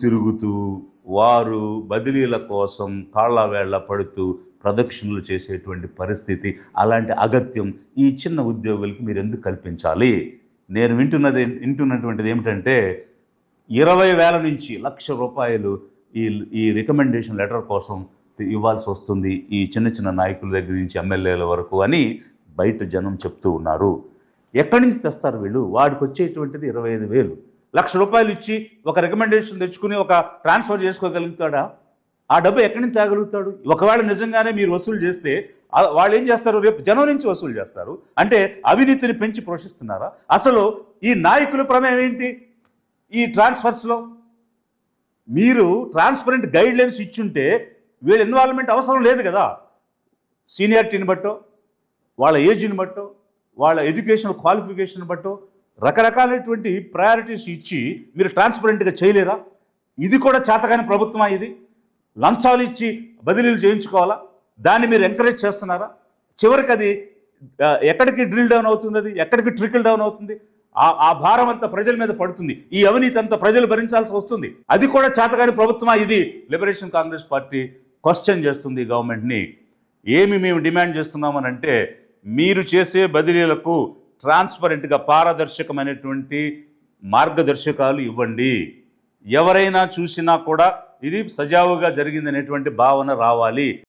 తిరుగుతూ వారు బదిలీల కోసం కాళ్ళ వేళ్ళ పడుతూ ప్రదక్షిణలు చేసేటువంటి పరిస్థితి, అలాంటి అగత్యం ఈ చిన్న ఉద్యోగులకి మీరు ఎందుకు కల్పించాలి? నేను వింటున్నటువంటిది ఏమిటంటే 20,000 నుంచి ₹1,00,000 ఈ రికమెండేషన్ లెటర్ కోసం ఇవ్వాల్సి వస్తుంది ఈ చిన్న చిన్న నాయకుల దగ్గర నుంచి ఎమ్మెల్యేల వరకు అని బయట జనం చెప్తూ ఉన్నారు. ఎక్కడి నుంచి తెస్తారు వీళ్ళు? వాడికి వచ్చేటువంటిది 25,000. ₹1,00,000 ఇచ్చి ఒక రికమెండేషన్ తెచ్చుకుని ఒక ట్రాన్స్ఫర్ చేసుకోగలుగుతాడా? ఆ డబ్బు ఎక్కడి నుంచి తేగలుగుతాడు? ఒకవేళ నిజంగానే మీరు వసూలు చేస్తే వాళ్ళు ఏం చేస్తారు? రేపు జనం నుంచి వసూలు చేస్తారు. అంటే అవినీతిని పెంచి పోషిస్తున్నారా? అసలు ఈ నాయకుల ప్రమేయం ఏంటి ఈ ట్రాన్స్ఫర్స్లో? మీరు ట్రాన్స్పరెంట్ గైడ్ లైన్స్ ఇచ్చుంటే వీళ్ళ ఇన్వాల్వ్మెంట్ అవసరం లేదు కదా. సీనియారిటీని బట్టో, వాళ్ళ ఏజ్ని బట్టో, వాళ్ళ ఎడ్యుకేషనల్ క్వాలిఫికేషన్ బట్టో రకరకాలైనటువంటి ప్రయారిటీస్ ఇచ్చి మీరు ట్రాన్స్పరెంట్గా చేయలేరా? ఇది కూడా చేతకాని ప్రభుత్వమా? ఇది లంచాలు ఇచ్చి బదిలీలు చేయించుకోవాలా? దాన్ని మీరు ఎంకరేజ్ చేస్తున్నారా? చివరికి అది ఎక్కడికి డ్రిల్ డౌన్ అవుతుంది? అది ఎక్కడికి ట్రికిల్ డౌన్ అవుతుంది? ఆ భారం అంతా ప్రజల మీద పడుతుంది. ఈ అవినీతి అంతా ప్రజలు భరించాల్సి వస్తుంది. అది కూడా చేతకాని ప్రభుత్వమా? ఇది లిబరేషన్ కాంగ్రెస్ పార్టీ క్వశ్చన్ చేస్తుంది గవర్నమెంట్ని. మేము డిమాండ్ చేస్తున్నామనంటే మీరు చేసే బదిలీలకు ట్రాన్స్పరెంట్గా పారదర్శకమైనటువంటి మార్గదర్శకాలు ఇవ్వండి. ఎవరైనా చూసినా కూడా ఇది సజావుగా జరిగిందనేటువంటి భావన రావాలి.